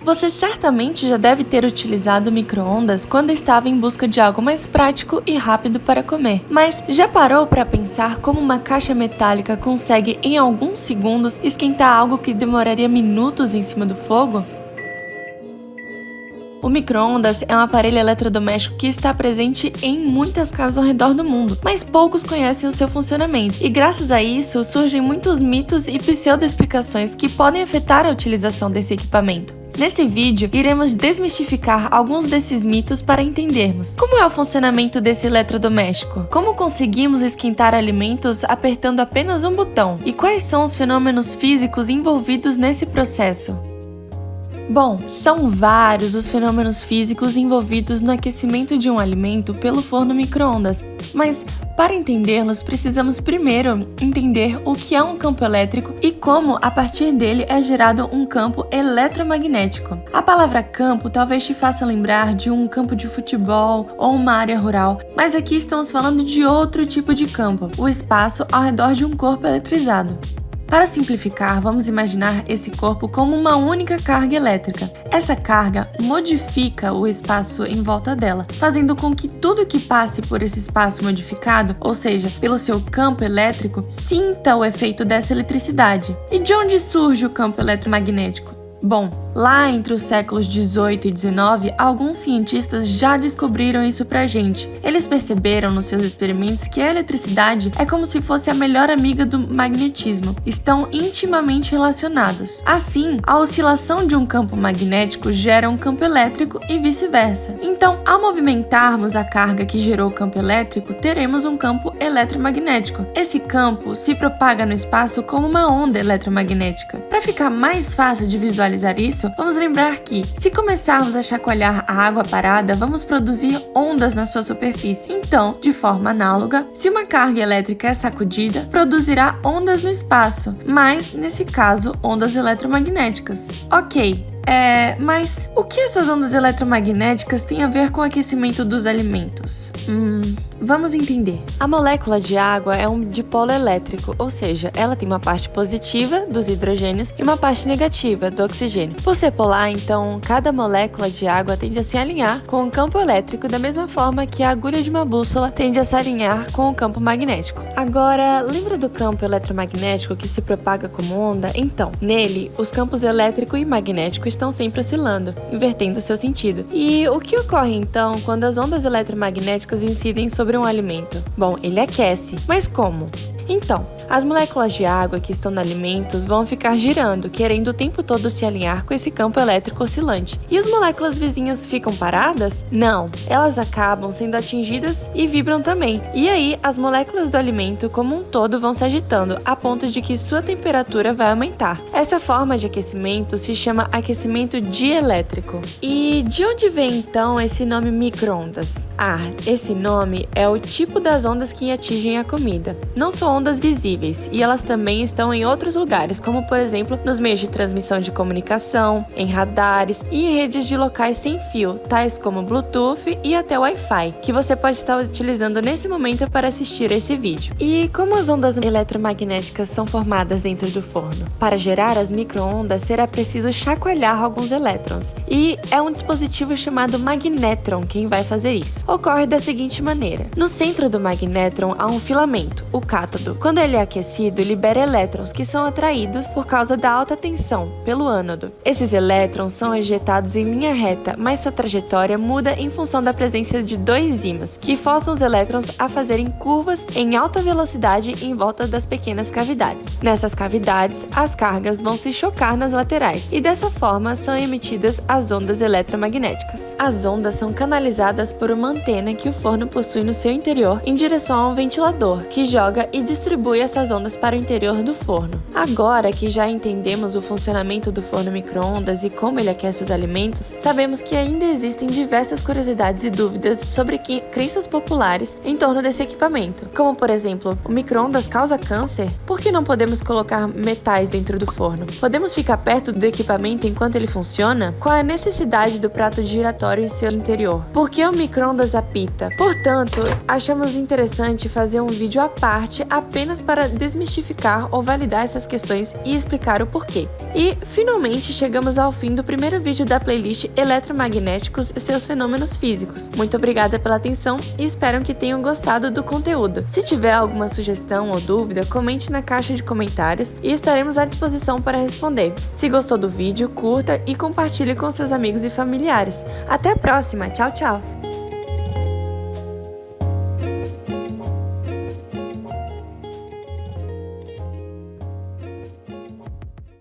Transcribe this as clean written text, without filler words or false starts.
Você certamente já deve ter utilizado o micro-ondas quando estava em busca de algo mais prático e rápido para comer. Mas já parou para pensar como uma caixa metálica consegue, em alguns segundos, esquentar algo que demoraria minutos em cima do fogo? O micro-ondas é um aparelho eletrodoméstico que está presente em muitas casas ao redor do mundo, mas poucos conhecem o seu funcionamento, e graças a isso surgem muitos mitos e pseudo-explicações que podem afetar a utilização desse equipamento. Nesse vídeo, iremos desmistificar alguns desses mitos para entendermos como é o funcionamento desse eletrodoméstico, como conseguimos esquentar alimentos apertando apenas um botão e quais são os fenômenos físicos envolvidos nesse processo. Bom, são vários os fenômenos físicos envolvidos no aquecimento de um alimento pelo forno micro-ondas, mas para entendê-los precisamos primeiro entender o que é um campo elétrico e como, a partir dele, é gerado um campo eletromagnético. A palavra campo talvez te faça lembrar de um campo de futebol ou uma área rural, mas aqui estamos falando de outro tipo de campo, o espaço ao redor de um corpo eletrizado. Para simplificar, vamos imaginar esse corpo como uma única carga elétrica. Essa carga modifica o espaço em volta dela, fazendo com que tudo que passe por esse espaço modificado, ou seja, pelo seu campo elétrico, sinta o efeito dessa eletricidade. E de onde surge o campo eletromagnético? Bom, lá entre os séculos 18 e 19, alguns cientistas já descobriram isso pra gente. Eles perceberam nos seus experimentos que a eletricidade é como se fosse a melhor amiga do magnetismo, estão intimamente relacionados. Assim, a oscilação de um campo magnético gera um campo elétrico e vice-versa. Então, ao movimentarmos a carga que gerou o campo elétrico, teremos um campo eletromagnético. Esse campo se propaga no espaço como uma onda eletromagnética. Para ficar mais fácil de visualizar isso, vamos lembrar que, se começarmos a chacoalhar a água parada, vamos produzir ondas na sua superfície. Então, de forma análoga, se uma carga elétrica é sacudida, produzirá ondas no espaço, mas, nesse caso, ondas eletromagnéticas. Ok. Mas o que essas ondas eletromagnéticas têm a ver com o aquecimento dos alimentos? Vamos entender. A molécula de água é um dipolo elétrico, ou seja, ela tem uma parte positiva dos hidrogênios e uma parte negativa do oxigênio. Por ser polar, então, cada molécula de água tende a se alinhar com o campo elétrico da mesma forma que a agulha de uma bússola tende a se alinhar com o campo magnético. Agora, lembra do campo eletromagnético que se propaga como onda? Então, nele, os campos elétrico e magnético estão sempre oscilando, invertendo seu sentido. E o que ocorre então quando as ondas eletromagnéticas incidem sobre um alimento? Bom, ele aquece. Mas como? Então, as moléculas de água que estão nos alimentos vão ficar girando, querendo o tempo todo se alinhar com esse campo elétrico oscilante. E as moléculas vizinhas ficam paradas? Não, elas acabam sendo atingidas e vibram também. E aí, as moléculas do alimento como um todo vão se agitando, a ponto de que sua temperatura vai aumentar. Essa forma de aquecimento se chama aquecimento dielétrico. E de onde vem então esse nome micro-ondas? Esse nome é o tipo das ondas que atingem a comida. Não são ondas visíveis, e elas também estão em outros lugares, como por exemplo nos meios de transmissão de comunicação, em radares e em redes de locais sem fio, tais como Bluetooth e até Wi-Fi, que você pode estar utilizando nesse momento para assistir esse vídeo. E como as ondas eletromagnéticas são formadas dentro do forno? Para gerar as micro-ondas será preciso chacoalhar alguns elétrons, e é um dispositivo chamado magnétron quem vai fazer isso. Ocorre da seguinte maneira: no centro do magnétron há um filamento, o cátodo. Quando ele é aquecido, libera elétrons que são atraídos por causa da alta tensão pelo ânodo. Esses elétrons são ejetados em linha reta, mas sua trajetória muda em função da presença de dois ímãs, que forçam os elétrons a fazerem curvas em alta velocidade em volta das pequenas cavidades. Nessas cavidades, as cargas vão se chocar nas laterais, e dessa forma são emitidas as ondas eletromagnéticas. As ondas são canalizadas por uma antena que o forno possui no seu interior em direção a um ventilador, que joga e distribui essas ondas para o interior do forno. Agora que já entendemos o funcionamento do forno micro-ondas e como ele aquece os alimentos, sabemos que ainda existem diversas curiosidades e dúvidas sobre crenças populares em torno desse equipamento. Como, por exemplo, o micro-ondas causa câncer? Por que não podemos colocar metais dentro do forno? Podemos ficar perto do equipamento enquanto ele funciona? Qual é a necessidade do prato giratório em seu interior? Por que o micro-ondas apita? Portanto, achamos interessante fazer um vídeo à parte apenas para desmistificar ou validar essas questões e explicar o porquê. E, finalmente, chegamos ao fim do primeiro vídeo da playlist Eletromagnéticos e seus fenômenos físicos. Muito obrigada pela atenção e espero que tenham gostado do conteúdo. Se tiver alguma sugestão ou dúvida, comente na caixa de comentários e estaremos à disposição para responder. Se gostou do vídeo, curta e compartilhe com seus amigos e familiares. Até a próxima! Tchau, tchau!